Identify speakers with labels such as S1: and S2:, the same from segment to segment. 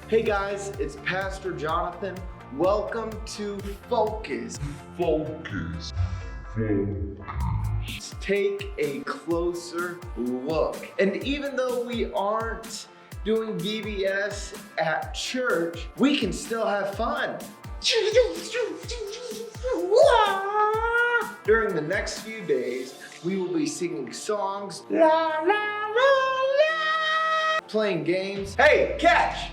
S1: Hey guys, it's Pastor Jonathan. Welcome to Focus. Focus. Take a closer look. And even though we aren't doing VBS at church, we can still have fun. During the next few days, we will be singing songs, playing games, hey, catch!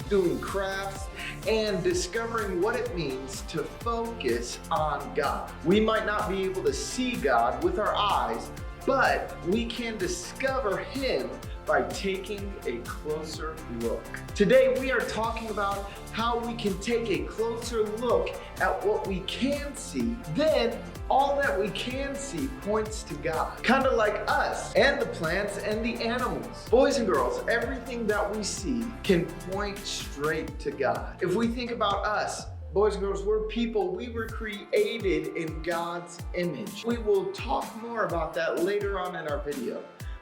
S1: Doing crafts, and discovering what it means to focus on God. We might not be able to see God with our eyes, but we can discover Him by taking a closer look. Today we are talking about how we can take a closer look at what we can see. Then all that we can see points to God. Kind of like us and the plants and the animals. Boys and girls, everything that we see can point straight to God. If we think about us, boys and girls, we're people. We were created in God's image. We will talk more about that later on in our video.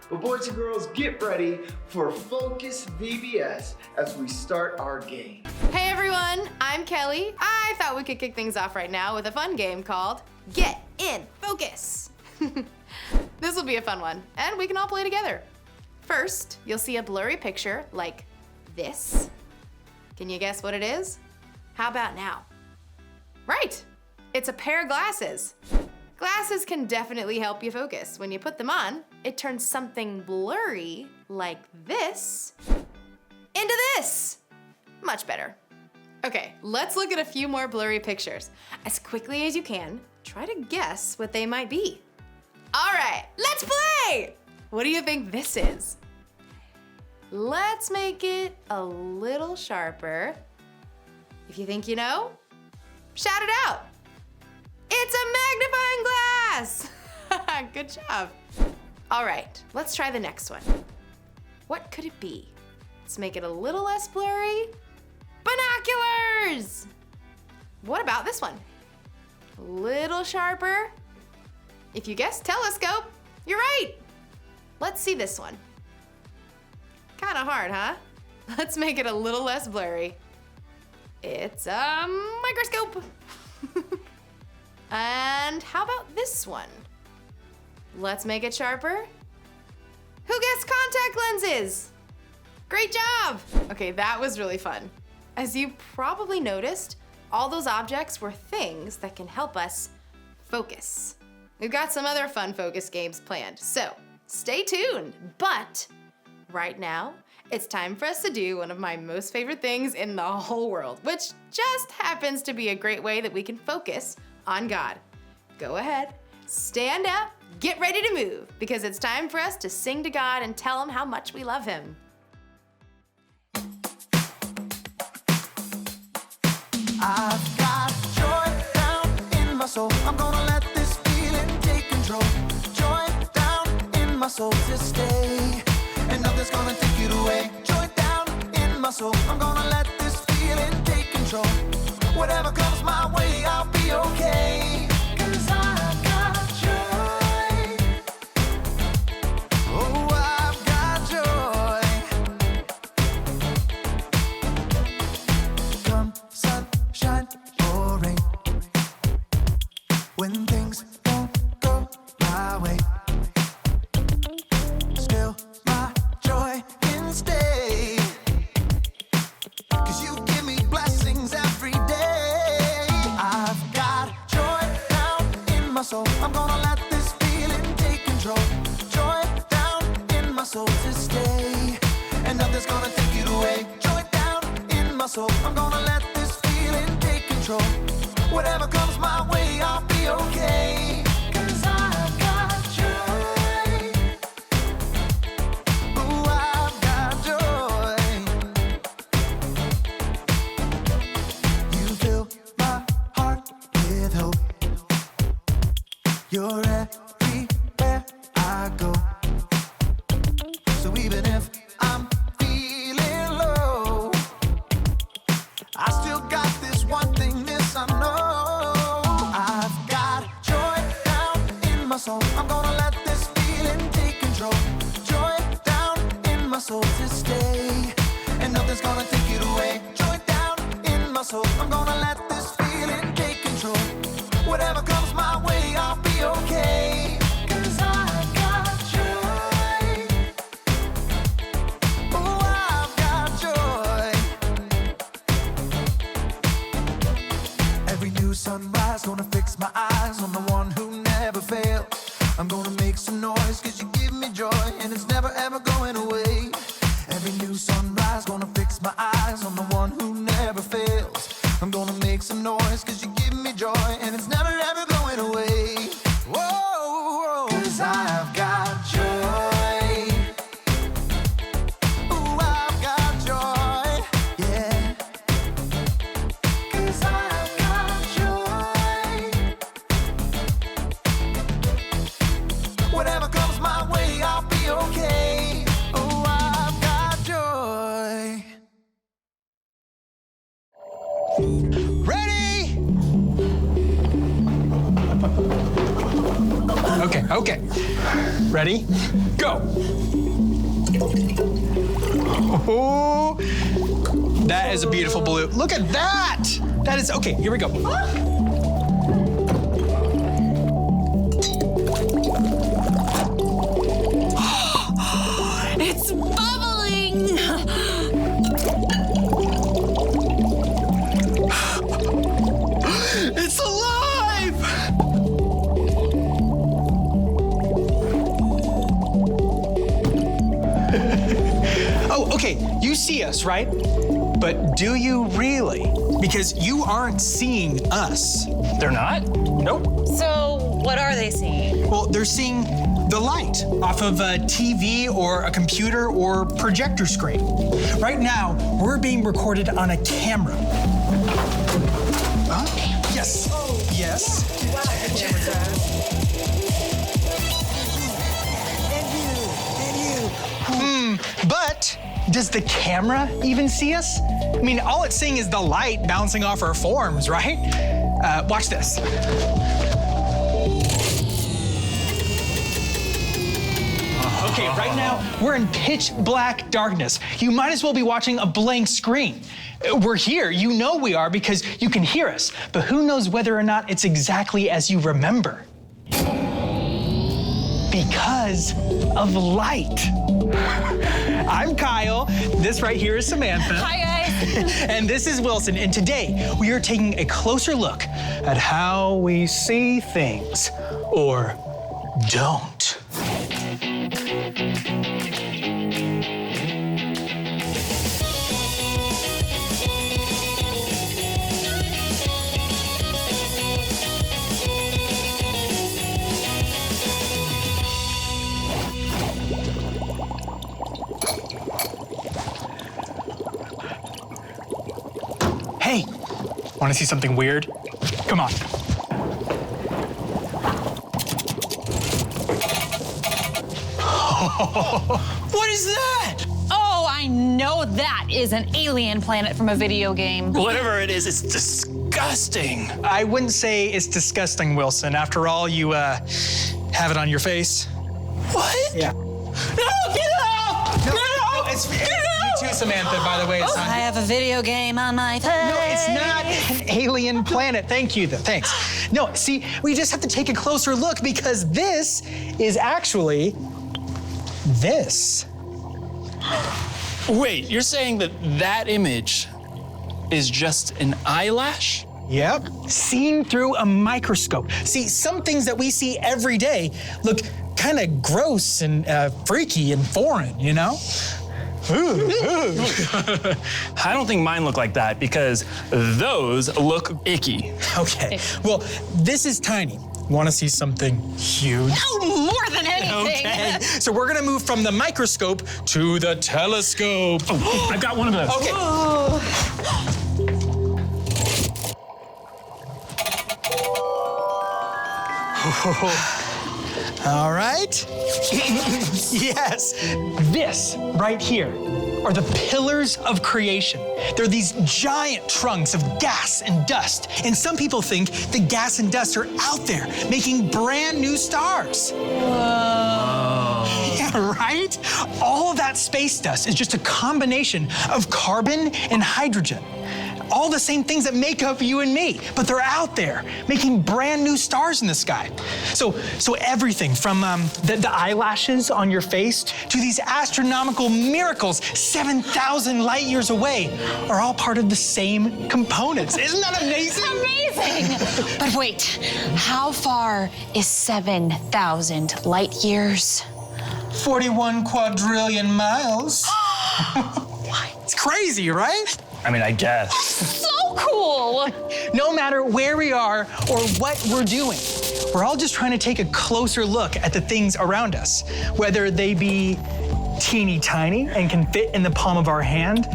S1: But boys and girls, get ready for Focus VBS as we start our game.
S2: Hey everyone, I'm Kelly. I thought we could kick things off right now with a fun game called Get in Focus. This will be a fun one, and we can all play together. First, you'll see a blurry picture like this. Can you guess what it is? How about now? Right, it's a pair of glasses. Glasses can definitely help you focus. When you put them on, it turns something blurry like this into this. Much better. Okay, let's look at a few more blurry pictures. As quickly as you can, try to guess what they might be. All right, let's play! What do you think this is? Let's make it a little sharper. If you think you know, shout it out. It's a magnifying glass! Good job. All right, let's try the next one. What could it be? Let's make it a little less blurry. Binoculars! What about this one? A little sharper. If you guessed telescope, you're right. Let's see this one. Kind of hard, huh? Let's make it a little less blurry. It's a microscope. And how about this one? Let's make it sharper. Who guessed contact lenses? Great job! Okay, that was really fun. As you probably noticed, all those objects were things that can help us focus. We've got some other fun focus games planned, so stay tuned. But right now, it's time for us to do one of my most favorite things in the whole world, which just happens to be a great way that we can focus on God. Go ahead, stand up, get ready to move, because it's time for us to sing to God and tell Him how much we love Him.
S3: I've got joy down in my soul. I'm gonna let this feeling take control. Joy down in my soul to stay, and nothing's gonna take it away. Joy down in my soul. I'm gonna let this feeling take control. Whatever comes my way, I'll be okay. 'Cause I've got joy. Oh, I've got joy. Come sunshine or rain, when things don't go my way, still my joy can stay. 'Cause you give me blessings every day. I've got joy down in my soul. I'm gonna let this feeling take control. Joy down in my soul to stay, and nothing's gonna take it away. Joy down in my soul. I'm gonna let this feeling take control. Whatever comes my way, I'll be okay. 'Cause I've got joy. Ooh, I've got joy. You fill my heart with hope. You're everywhere I go. So even if I'm feeling low, I still got this one thing, this I know. I've got joy down in my soul. I'm gonna let this feeling take control. Joy down in my soul to stay, and and nothing's gonna take it away. Joy down in my soul. I'm gonna let this feeling take control. Whatever comes my way, I'll be okay. 'Cause I've got joy. Oh, I've got joy. Every new sunrise gonna fix my eyes on the one who never fails. I'm gonna make some noise 'cause you give me joy and it's never ever going away. Every new sunrise gonna fix my eyes on the one who never fails. I'm gonna make some noise 'cause you give me joy and it's never ever going away. Whoa, 'cause I've got joy. Ooh, I've got joy, yeah. 'Cause I've got joy. Whatever comes my way, I'll be okay. Oh, I've got joy.
S4: Ready? Okay. Ready? Go. Oh, that is a beautiful blue. Look at that. That is, okay, here we go.
S5: It's bubbling!
S4: It's alive! Oh, okay, you see us, right? But do you really? Because you aren't seeing us.
S6: They're not? Nope.
S5: So, what are they seeing?
S4: Well, they're seeing the light off of a TV or a computer or projector screen. Right now, we're being recorded on a camera. Huh? Yes. Yes. But does the camera even see us? I mean, all it's seeing is the light bouncing off our forms, right? Watch this. Okay, right now, we're in pitch black darkness. You might as well be watching a blank screen. We're here, you know we are because you can hear us, but who knows whether or not it's exactly as you remember? Because of light. I'm Kyle, this right here is Samantha.
S5: Hi, guys.
S4: And this is Wilson, and today we are taking a closer look at how we see things, or don't. Hey, want to see something weird? Come on. What is that?
S5: Oh, I know that is an alien planet from a video game.
S6: Whatever it is, it's disgusting.
S4: I wouldn't say it's disgusting, Wilson. After all, you have it on your face.
S6: What?
S4: Yeah.
S6: No, get off!
S4: No, it's you too, Samantha, by the way. It's not.
S5: I have a video game on my face.
S4: No, it's not an alien planet. Thank you, though. Thanks. No, see, we just have to take a closer look because this is actually this.
S6: Wait, you're saying that that image is just an eyelash?
S4: Yep, seen through a microscope. See, some things that we see every day look kind of gross and freaky and foreign, you know?
S6: I don't think mine look like that because those look icky.
S4: Okay, well, this is tiny. Want to see something huge?
S5: Oh, more than anything.
S4: Okay, so we're gonna move from the microscope to the telescope.
S6: Oh, I've got one of those.
S4: Okay. All right. Yes, this right here are the pillars of creation. They're these giant trunks of gas and dust. And some people think the gas and dust are out there making brand new stars.
S5: Whoa.
S4: Yeah. Right? All of that space dust is just a combination of carbon and hydrogen. All the same things that make up you and me, but they're out there making brand new stars in the sky. So everything from the eyelashes on your face to these astronomical miracles 7,000 light years away are all part of the same components. Isn't that amazing?
S5: Amazing! But wait, how far is 7,000 light years?
S4: 41 quadrillion miles. It's crazy, right?
S6: I mean, I guess.
S5: So cool!
S4: No matter where we are or what we're doing, we're all just trying to take a closer look at the things around us, whether they be teeny tiny and can fit in the palm of our hand,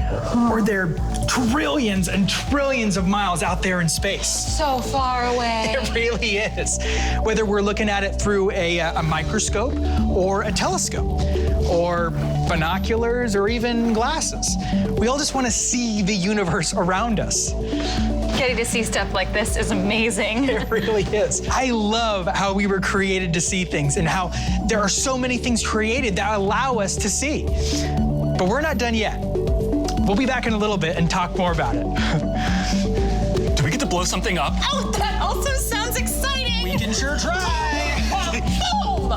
S4: or they're trillions and trillions of miles out there in space.
S5: So far away.
S4: It really is. Whether we're looking at it through a microscope or a telescope or binoculars or even glasses, we all just want to see the universe around us.
S5: Getting to see stuff like this is amazing.
S4: It really is. I love how we were created to see things and how there are so many things created that allow us to see. But we're not done yet. We'll be back in a little bit and talk more about it.
S6: Do we get to blow something up?
S5: Oh, that also sounds exciting!
S4: We can sure try.
S5: Boom!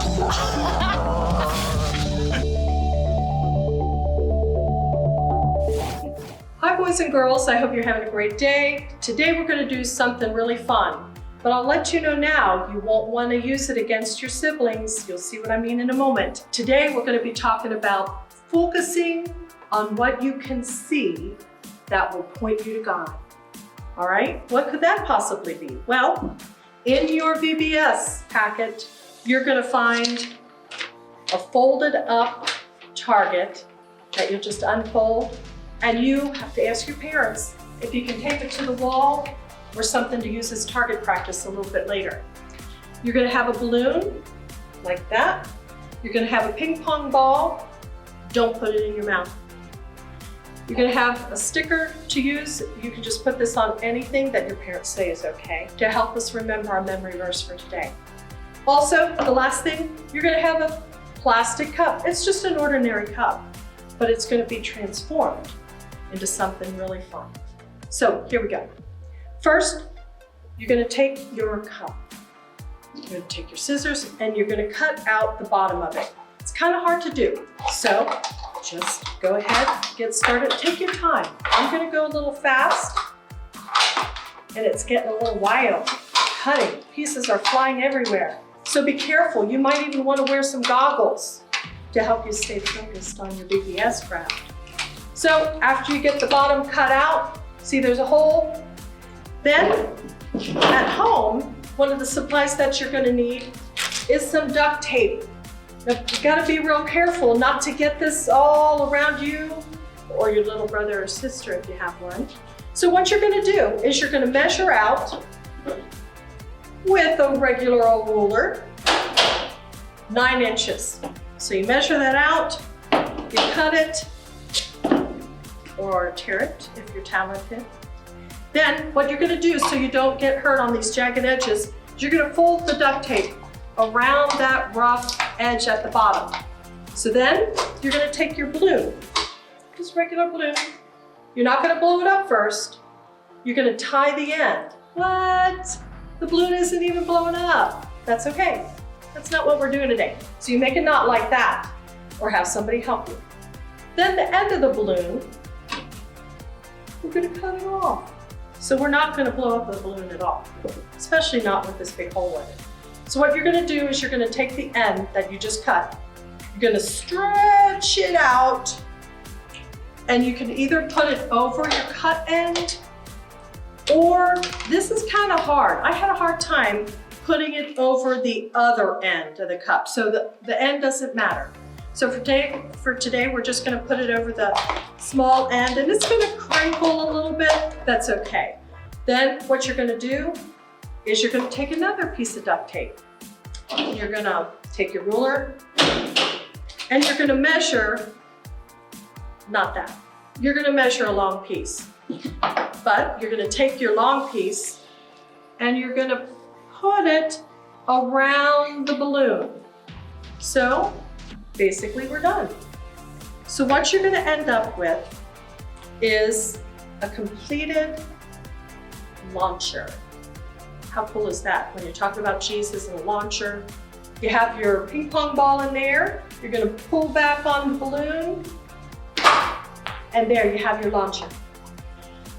S7: Hi boys and girls, I hope you're having a great day. Today we're going to do something really fun, but I'll let you know now, you won't want to use it against your siblings. You'll see what I mean in a moment. Today we're going to be talking about focusing on what you can see that will point you to God. All right, what could that possibly be? Well, in your VBS packet, you're going to find a folded up target that you'll just unfold. And you have to ask your parents if you can tape it to the wall or something to use as target practice a little bit later. You're gonna have a balloon like that. You're gonna have a ping pong ball. Don't put it in your mouth. You're gonna have a sticker to use. You can just put this on anything that your parents say is okay to help us remember our memory verse for today. Also, the last thing, you're gonna have a plastic cup. It's just an ordinary cup, but it's gonna be transformed into something really fun. So here we go. First, you're gonna take your cup. You're gonna take your scissors and you're gonna cut out the bottom of it. It's kind of hard to do. So just go ahead, get started, take your time. I'm gonna go a little fast and it's getting a little wild. Cutting, pieces are flying everywhere. So be careful, you might even wanna wear some goggles to help you stay focused on your VBS craft. So after you get the bottom cut out, see there's a hole? Then at home, one of the supplies that you're gonna need is some duct tape. Now, you gotta be real careful not to get this all around you or your little brother or sister if you have one. So what you're gonna do is you're gonna measure out with a regular old ruler, 9 inches. So you measure that out, you cut it, or tear it if you're talented. Then what you're gonna do so you don't get hurt on these jagged edges, is you're gonna fold the duct tape around that rough edge at the bottom. So then you're gonna take your balloon, just regular balloon. You're not gonna blow it up first. You're gonna tie the end. What? The balloon isn't even blowing up. That's okay. That's not what we're doing today. So you make a knot like that, or have somebody help you. Then the end of the balloon, we're gonna cut it off. So we're not gonna blow up the balloon at all, especially not with this big hole in it. So what you're gonna do is you're gonna take the end that you just cut, you're gonna stretch it out, and you can either put it over your cut end, or this is kind of hard. I had a hard time putting it over the other end of the cup. So the end doesn't matter. So for today, we're just gonna put it over the small end and it's gonna crinkle a little bit, that's okay. Then what you're gonna do is you're gonna take another piece of duct tape. You're gonna take your ruler and you're gonna measure, not that, you're gonna measure a long piece. But you're gonna take your long piece and you're gonna put it around the balloon. So basically we're done. So what you're gonna end up with is a completed launcher. How cool is that? When you're talking about Jesus and a launcher, you have your ping pong ball in there, you're gonna pull back on the balloon, and there you have your launcher.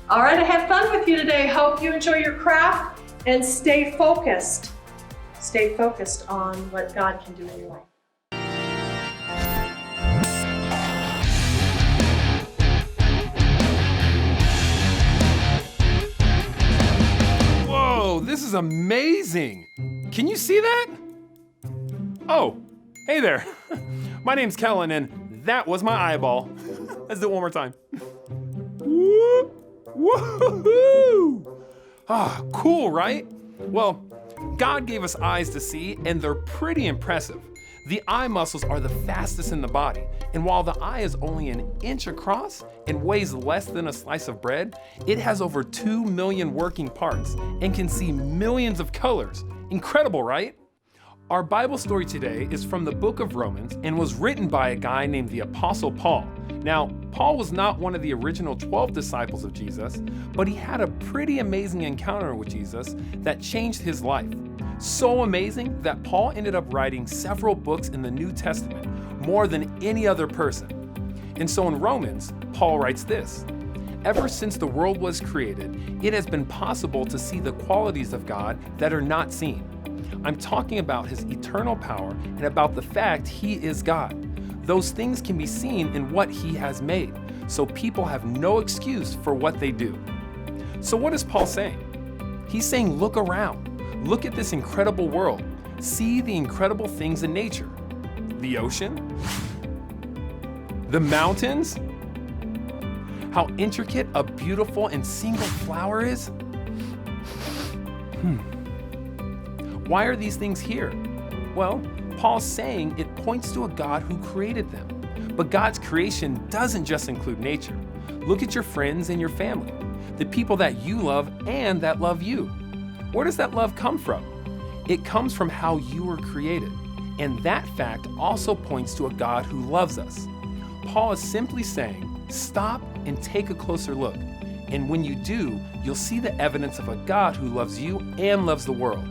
S7: All right, I had fun with you today. Hope you enjoy your craft and stay focused. Stay focused on what God can do in your life.
S8: Whoa, this is amazing. Can you see that? Oh, hey there. My name's Kellen, and that was my eyeball. Let's do it one more time. Whoop. Woohoo! Ah, cool, right? Well, God gave us eyes to see, and they're pretty impressive. The eye muscles are the fastest in the body, and while the eye is only an inch across and weighs less than a slice of bread, it has over 2 million working parts and can see millions of colors. Incredible, right? Our Bible story today is from the book of Romans and was written by a guy named the Apostle Paul. Now, Paul was not one of the original 12 disciples of Jesus, but he had a pretty amazing encounter with Jesus that changed his life. So amazing that Paul ended up writing several books in the New Testament, more than any other person. And so in Romans, Paul writes this: "Ever since the world was created, it has been possible to see the qualities of God that are not seen. I'm talking about his eternal power and about the fact he is God. Those things can be seen in what he has made, so people have no excuse for what they do." So what is Paul saying? He's saying, look around. Look at this incredible world. See the incredible things in nature. The ocean, the mountains, how intricate a beautiful and single flower is. Why are these things here? Well, Paul's saying it points to a God who created them. But God's creation doesn't just include nature. Look at your friends and your family, the people that you love and that love you. Where does that love come from? It comes from how you were created. And that fact also points to a God who loves us. Paul is simply saying, stop and take a closer look. And when you do, you'll see the evidence of a God who loves you and loves the world.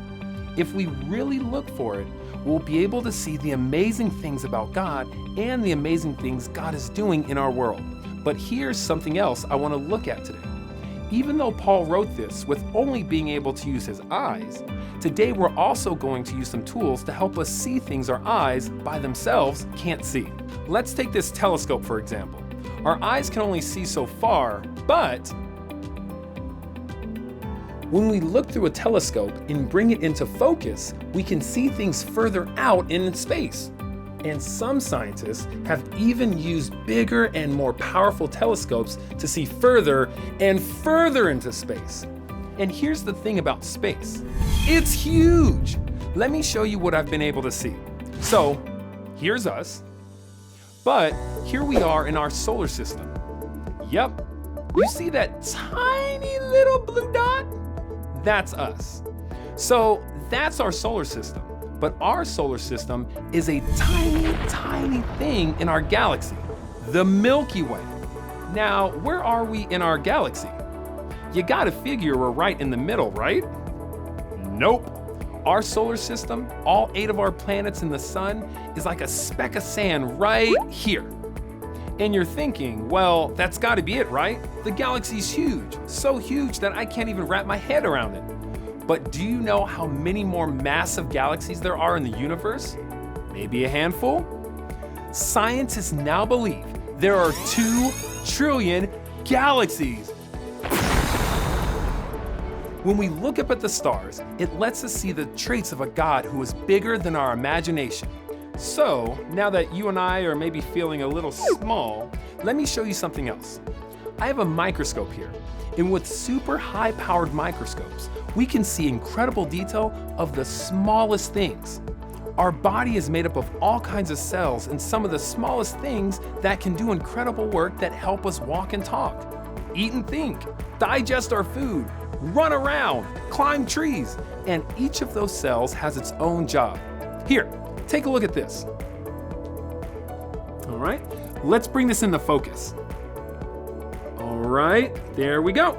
S8: If we really look for it, we'll be able to see the amazing things about God and the amazing things God is doing in our world. But here's something else I want to look at today. Even though Paul wrote this with only being able to use his eyes, today we're also going to use some tools to help us see things our eyes by themselves can't see. Let's take this telescope for example. Our eyes can only see so far, but when we look through a telescope and bring it into focus, we can see things further out in space. And some scientists have even used bigger and more powerful telescopes to see further and further into space. And here's the thing about space. It's huge. Let me show you what I've been able to see. So, here's us. But here we are in our solar system. Yep. You see that tiny little blue dot? That's us. So that's our solar system. But our solar system is a tiny, tiny thing in our galaxy, the Milky Way. Now, where are we in our galaxy? You gotta figure we're right in the middle, right? Nope. Our solar system, all 8 of our planets in the sun, is like a speck of sand right here. And you're thinking, well, that's gotta be it, right? The galaxy's huge, so huge that I can't even wrap my head around it. But do you know how many more massive galaxies there are in the universe? Maybe a handful? Scientists now believe there are 2 trillion galaxies. When we look up at the stars, it lets us see the traits of a God who is bigger than our imagination. So, now that you and I are maybe feeling a little small, let me show you something else. I have a microscope here, and with super high-powered microscopes, we can see incredible detail of the smallest things. Our body is made up of all kinds of cells and some of the smallest things that can do incredible work that help us walk and talk, eat and think, digest our food, run around, climb trees, and each of those cells has its own job. Here, take a look at this. right, let's bring this into focus. All right, there we go.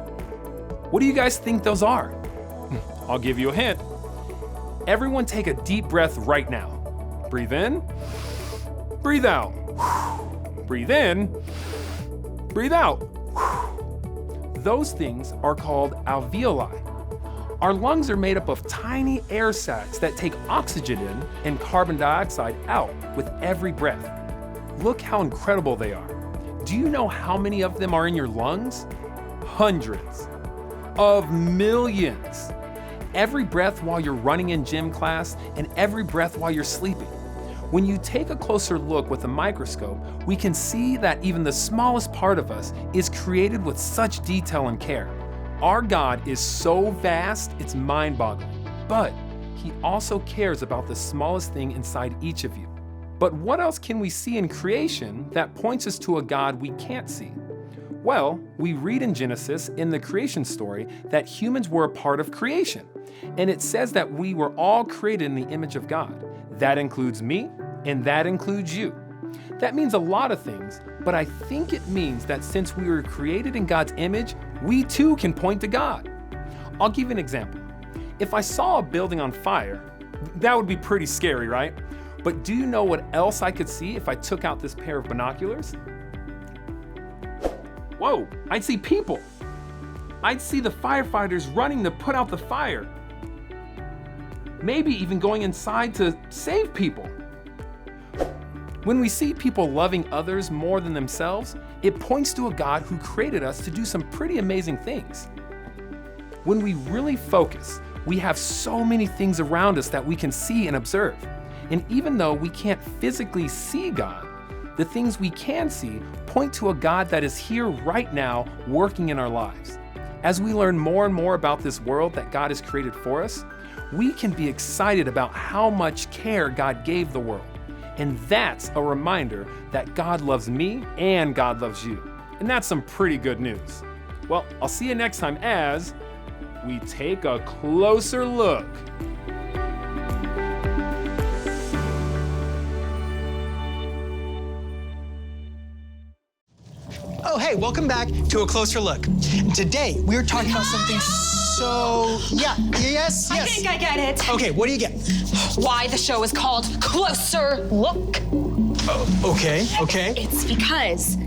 S8: What do you guys think those are? I'll give you a hint. Everyone take a deep breath right now. Breathe in, breathe out. Breathe in, breathe out. Those things are called alveoli. Our lungs are made up of tiny air sacs that take oxygen in and carbon dioxide out with every breath. Look how incredible they are. Do you know how many of them are in your lungs? Hundreds of millions. Every breath while you're running in gym class and every breath while you're sleeping. When you take a closer look with a microscope, we can see that even the smallest part of us is created with such detail and care. Our God is so vast, it's mind-boggling, but He also cares about the smallest thing inside each of you. But what else can we see in creation that points us to a God we can't see? Well, we read in Genesis in the creation story that humans were a part of creation, and it says that we were all created in the image of God. That includes me, and that includes you. That means a lot of things, but I think it means that since we were created in God's image, we too can point to God. I'll give you an example. If I saw a building on fire, that would be pretty scary, right? But do you know what else I could see if I took out this pair of binoculars? Whoa, I'd see people. I'd see the firefighters running to put out the fire. Maybe even going inside to save people. When we see people loving others more than themselves, it points to a God who created us to do some pretty amazing things. When we really focus, we have so many things around us that we can see and observe. And even though we can't physically see God, the things we can see point to a God that is here right now working in our lives. As we learn more and more about this world that God has created for us, we can be excited about how much care God gave the world. And that's a reminder that God loves me and God loves you. And that's some pretty good news. Well, I'll see you next time as we take a closer look.
S4: Oh, hey, welcome back to A Closer Look. Today, we're talking about something yes.
S5: I think I get it.
S4: Okay, what do you get?
S5: Why the show is called Closer Look.
S4: Okay.
S5: It's because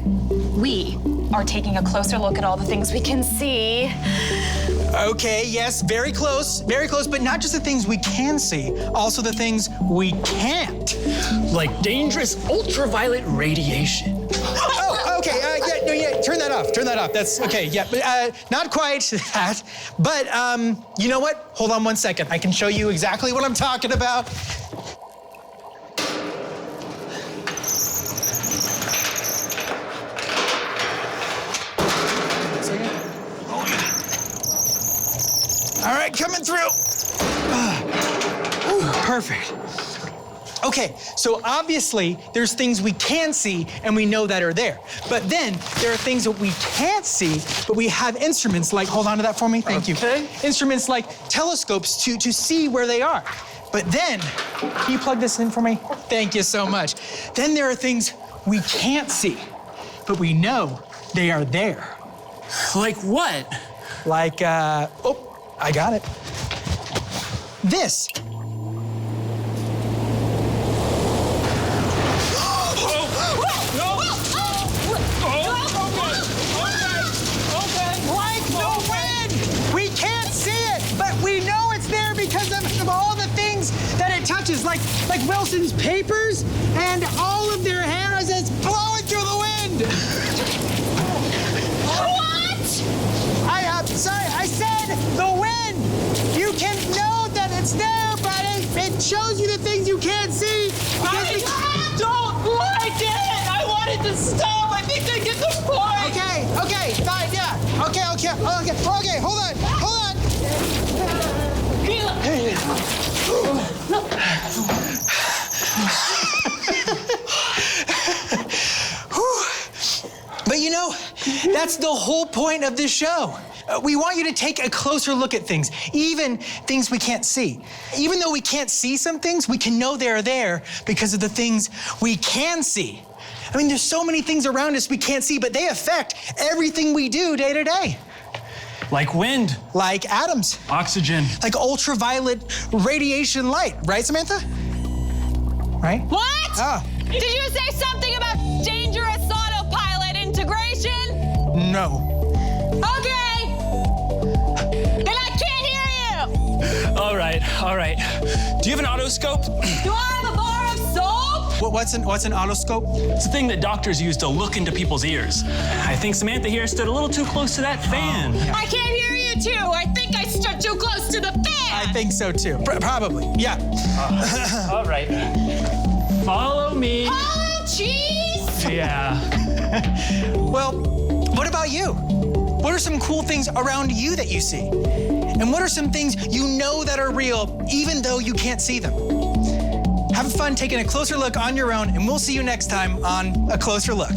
S5: we are taking a closer look at all the things we can see.
S4: Okay, yes, very close, but not just the things we can see, also the things we can't.
S9: Like dangerous ultraviolet radiation.
S4: Oh, okay, turn that off. That's okay, yeah, but not quite that. But you know what? Hold on 1 second. I can show you exactly what I'm talking about. All right, coming through. Perfect. Okay, so obviously there's things we can see and we know that are there. But then there are things that we can't see, but we have instruments like, hold on to that for me, thank you. Instruments like telescopes to see where they are. But then, can you plug this in for me? Thank you so much. Then there are things we can't see, but we know they are there.
S9: Like what?
S4: Like, I got it. This. Like the wind! We can't see it, but we know it's there because of all the things that it touches, like Wilson's papers and all of their hair as it's blowing through the wind.
S5: What?
S4: Sorry, I said the wind. You can know that it's there, but it shows you the things you can't see.
S9: I don't like it! I want it to stop! I think I get the point!
S4: Okay, fine, yeah. Okay, hold on. But you know, that's the whole point of this show. We want you to take a closer look at things, even things we can't see. Even though we can't see some things, we can know they're there because of the things we can see. I mean, there's so many things around us we can't see, but they affect everything we do day to day.
S6: Like wind.
S4: Like atoms.
S6: Oxygen.
S4: Like ultraviolet radiation light, right, Samantha? Right?
S5: What?
S4: Oh.
S5: Did you say something about dangerous autopilot integration?
S4: No.
S5: Okay. Then I can't hear you.
S6: All right. Do you have an otoscope?
S5: Do I have a bar of soap?
S4: What's an otoscope?
S6: It's a thing that doctors use to look into people's ears. I think Samantha here stood a little too close to that fan.
S5: I can't hear you too. I think I stood too close to the fan.
S4: I think so too. Probably. Yeah.
S6: All right. Follow me.
S5: Oh, cheese!
S6: Yeah.
S4: Well, what about you? What are some cool things around you that you see? And what are some things you know that are real, even though you can't see them? Have fun taking a closer look on your own, and we'll see you next time on A Closer Look.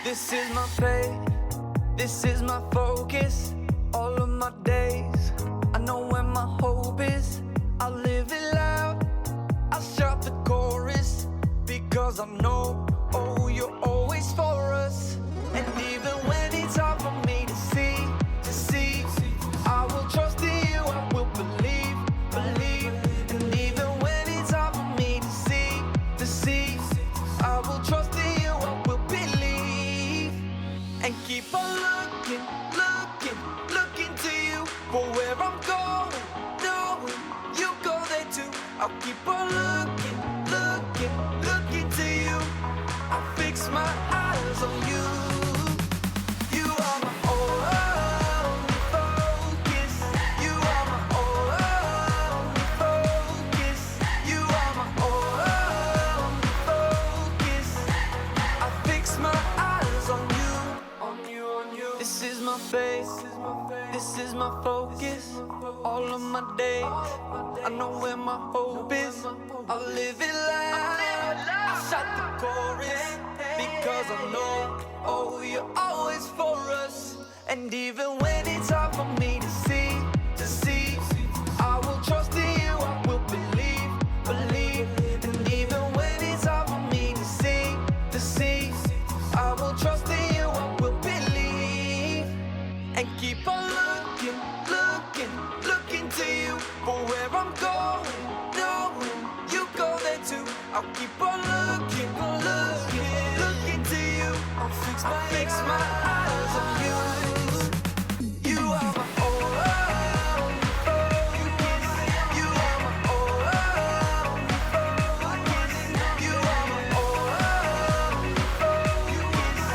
S3: This is my faith, this is my focus, all of my days. I know where my hope is, I live it loud, I shout the chorus, because I know, oh, you're always for us. And even when it's hard for me to see, I will trust in you, I will believe. And even when it's hard for me to see, I will trust in you, I will believe. And keep on looking to you for where I'm going, knowing you go there too. I'll keep on looking to you. I fix my eyes on you. You are my only focus. You are my only focus. You are my only focus. I fix my eyes on you. This is my faith, this is my focus, all of my days. I know where my hope is, I'll live it loud. I shout the chorus, because I know, oh, you're always for us. And even when it's hard for me to see, I will trust in you, I will believe. And even when it's hard for me to see, I will trust in you, I will believe. And keep on looking to you for where I'm going, knowing you go there too. I'll keep on looking to you. I'll fix my eyes on you. You are my only focus. You are my only focus. You are my only focus.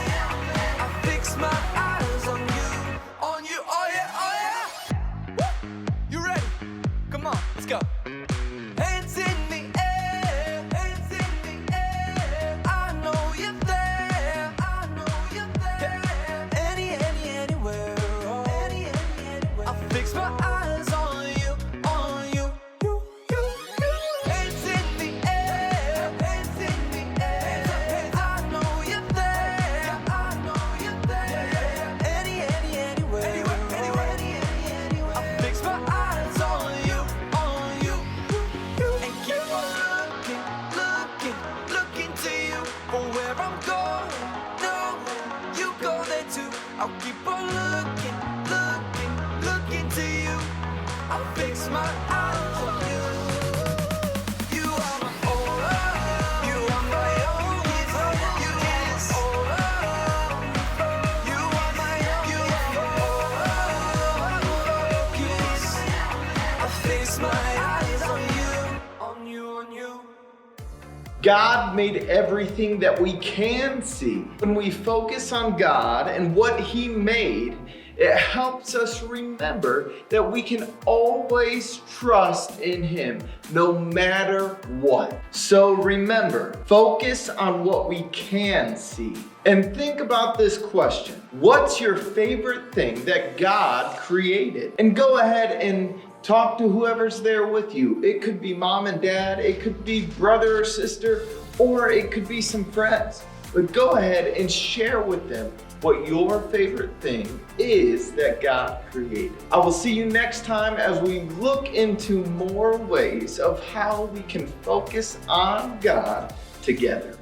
S3: I fix my eyes on you, oh yeah, oh yeah. Woo! You ready? Come on, let's go. Hands in the air, hands in the air. I know you're there, I know you're there. Anywhere, oh. Anywhere. I fix my eyes on you, you. Hands in the air, hands in the air. I know you're there, I know you're there. Anywhere, I fix my eyes on you, and keep on looking to you for where I'm going, knowing you go there too. I'll keep on looking to you. I'll fix my eyes on you. You are my only, you are my only focus. You are my only focus. I fix my eyes on you.
S1: God made everything that we can see. When we focus on God and what He made, it helps us remember that we can always trust in Him, no matter what. So remember, focus on what we can see. And think about this question. What's your favorite thing that God created? And go ahead and Talk to whoever's there with you. It could be mom and dad, it could be brother or sister, or it could be some friends. But go ahead and share with them what your favorite thing is that God created. I will see you next time as we look into more ways of how we can focus on God together.